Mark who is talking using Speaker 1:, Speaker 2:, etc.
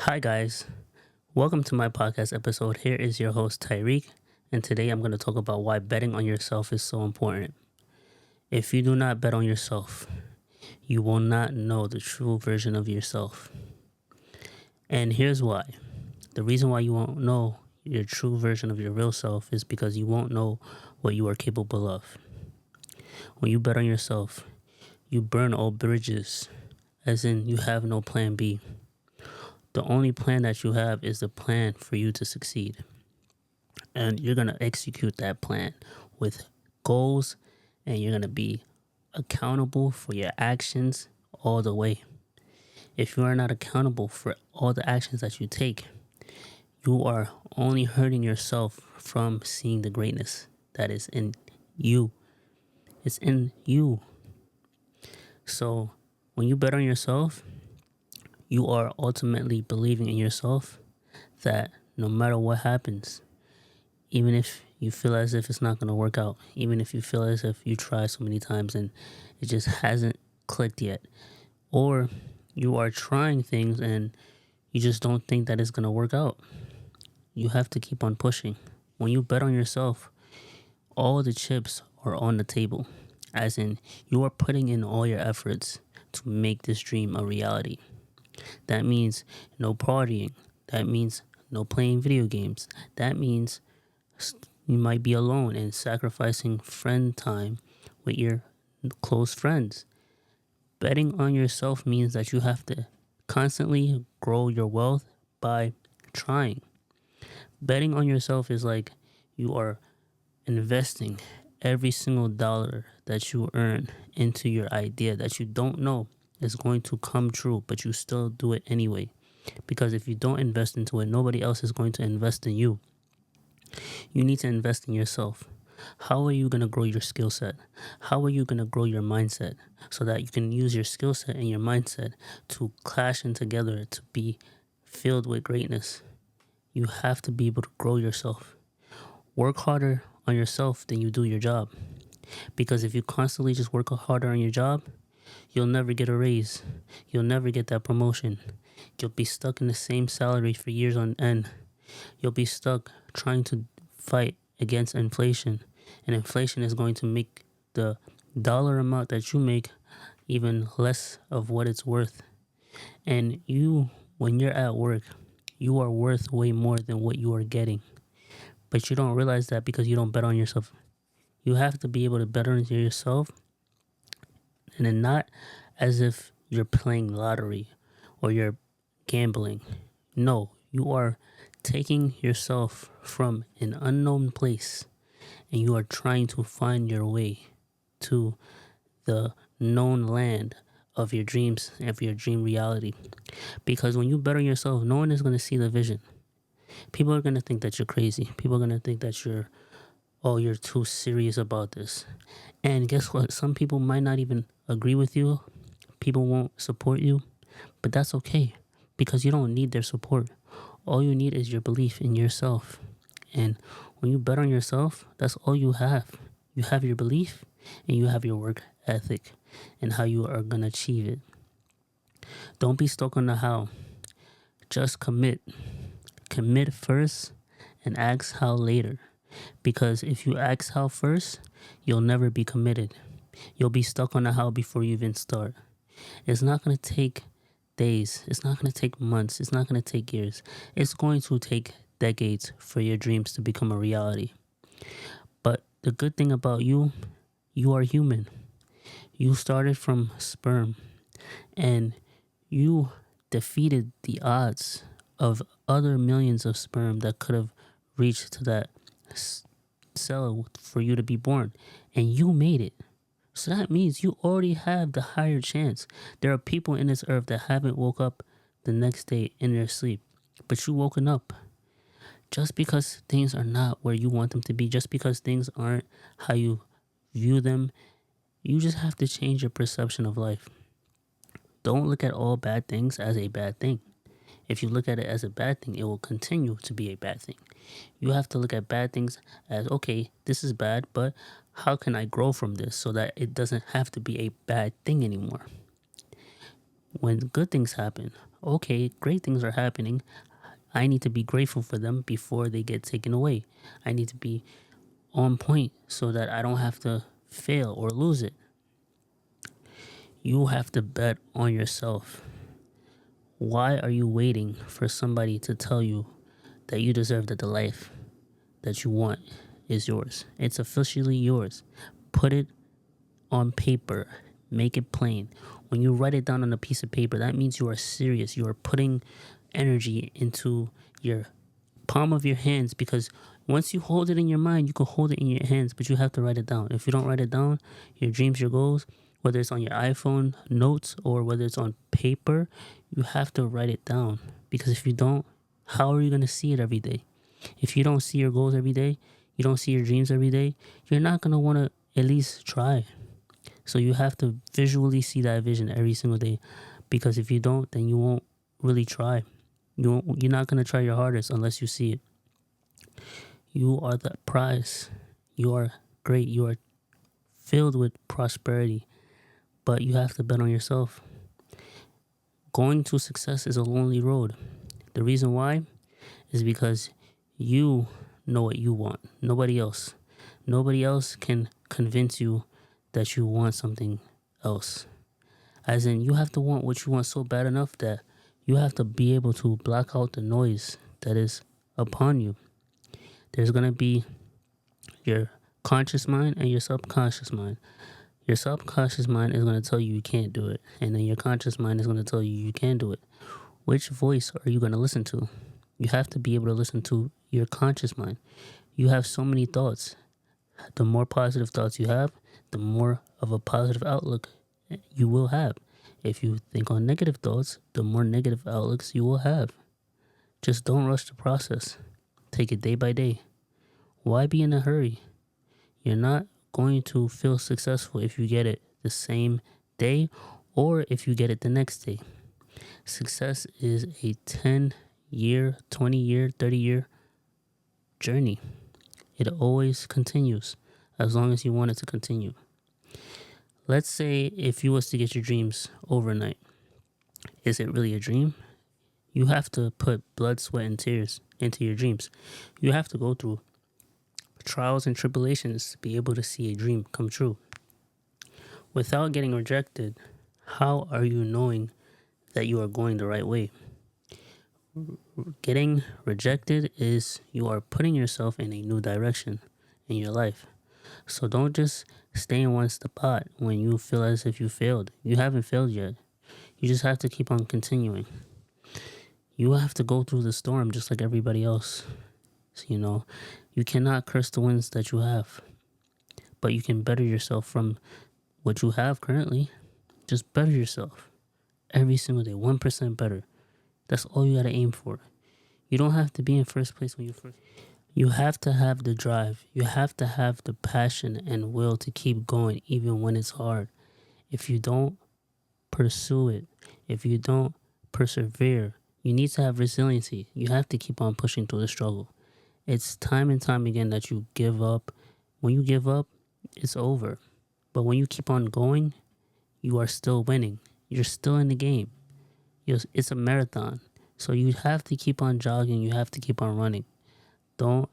Speaker 1: Hi, guys. Welcome to my podcast episode. Here is your host, Tyreek, and today I'm going to talk about why betting on yourself is so important. If you do not bet on yourself, you will not know the true version of yourself. And here's why. The reason why you won't know your true version of your real self is because you won't know what you are capable of. When you bet on yourself, you burn all bridges, as in you have no plan B. The only plan that you have is the plan for you to succeed. And you're going to execute that plan with goals, and you're going to be accountable for your actions all the way. If you are not accountable for all the actions that you take, you are only hurting yourself from seeing the greatness that is in you. It's in you. So when you bet on yourself, you are ultimately believing in yourself that no matter what happens, even if you feel as if it's not going to work out, even if you feel as if you try so many times and it just hasn't clicked yet, or you are trying things and you just don't think that it's going to work out, you have to keep on pushing. When you bet on yourself, all the chips are on the table, as in you are putting in all your efforts to make this dream a reality. That means no partying. That means no playing video games. That means you might be alone and sacrificing friend time with your close friends. Betting on yourself means that you have to constantly grow your wealth by trying. Betting on yourself is like you are investing every single dollar that you earn into your idea that you don't know is going to come true, but you still do it anyway. Because if you don't invest into it, nobody else is going to invest in you. You need to invest in yourself. How are you going to grow your skill set? How are you going to grow your mindset so that you can use your skill set and your mindset to clash in together to be filled with greatness? You have to be able to grow yourself. Work harder on yourself than you do your job. Because if you constantly just work harder on your job, you'll never get a raise. You'll never get that promotion. You'll be stuck in the same salary for years on end. You'll be stuck trying to fight against inflation. And inflation is going to make the dollar amount that you make even less of what it's worth. And you, when you're at work, you are worth way more than what you are getting. But you don't realize that because you don't bet on yourself. You have to be able to bet on yourself, and then not as if you're playing lottery or you're gambling. No, you are taking yourself from an unknown place and you are trying to find your way to the known land of your dreams, of your dream reality. Because when you bet on yourself, no one is going to see the vision. People are going to think that you're crazy. People are going to think that you're too serious about this. And guess what? Some people might not even agree with you. People won't support you, but that's okay because you don't need their support. All you need is your belief in yourself. And when you bet on yourself, that's all you have. You have your belief and you have your work ethic and how you are going to achieve it. Don't be stuck on the how. Just commit. Commit first and ask how later. Because if you ask how first, you'll never be committed. You'll be stuck on the how before you even start. It's not going to take days. It's not going to take months. It's not going to take years. It's going to take decades for your dreams to become a reality. But the good thing about you are human. You started from sperm and you defeated the odds of other millions of sperm that could have reached to that cell for you to be born. And you made it. So that means you already have the higher chance. There are people in this earth that haven't woke up the next day in their sleep, but you woken up. Just because things are not where you want them to be, just because things aren't how you view them, you just have to change your perception of life. Don't look at all bad things as a bad thing. If you look at it as a bad thing, it will continue to be a bad thing. You have to look at bad things as, okay, this is bad, but how can I grow from this so that it doesn't have to be a bad thing anymore? When good things happen, okay, great things are happening. I need to be grateful for them before they get taken away. I need to be on point so that I don't have to fail or lose it. You have to bet on yourself. Why are you waiting for somebody to tell you that you deserve that the life that you want is yours? It's officially yours. Put it on paper. Make it plain. When you write it down on a piece of paper, that means you are serious. You are putting energy into your palm of your hands, because once you hold it in your mind, you can hold it in your hands, but you have to write it down. If you don't write it down, your dreams, your goals, whether it's on your iPhone notes or whether it's on paper, you have to write it down. Because if you don't, how are you going to see it every day? If you don't see your goals every day, you don't see your dreams every day, you're not going to want to at least try. So you have to visually see that vision every single day, because if you don't, then you won't really try. You're not going to try your hardest unless you see it. You are the prize. You are great. You are filled with prosperity, but you have to bet on yourself. Going to success is a lonely road. The reason why is because you know what you want. Nobody else. Nobody else can convince you that you want something else. As in, you have to want what you want so bad enough that you have to be able to block out the noise that is upon you. There's going to be your conscious mind and your subconscious mind. Your subconscious mind is going to tell you can't do it, and then your conscious mind is going to tell you can do it. Which voice are you going to listen to? You have to be able to listen to your conscious mind. You have so many thoughts. The more positive thoughts you have, the more of a positive outlook you will have. If you think on negative thoughts, the more negative outlooks you will have. Just don't rush the process. Take it day by day. Why be in a hurry? You're not going to feel successful if you get it the same day or if you get it the next day. Success is a 10-year, 20-year, 30-year journey. It always continues as long as you want it to continue. Let's say if you was to get your dreams overnight, is it really a dream? You have to put blood, sweat, and tears into your dreams. You have to go through trials and tribulations to be able to see a dream come true. Without getting rejected, how are you knowing that you are going the right way? Getting rejected is you are putting yourself in a new direction in your life. So don't just stay in one spot when you feel as if you failed. You haven't failed yet. You just have to keep on continuing. You have to go through the storm just like everybody else. So, you cannot curse the winds that you have, but you can better yourself from what you have currently. Just better yourself every single day, 1% better. That's all you got to aim for. You don't have to be in first place when you first. You have to have the drive. You have to have the passion and will to keep going even when it's hard. If you don't pursue it, if you don't persevere, you need to have resiliency. You have to keep on pushing through the struggle. It's time and time again that you give up. When you give up, it's over. But when you keep on going, you are still winning. You're still in the game. It's a marathon. So you have to keep on jogging. You have to keep on running. Don't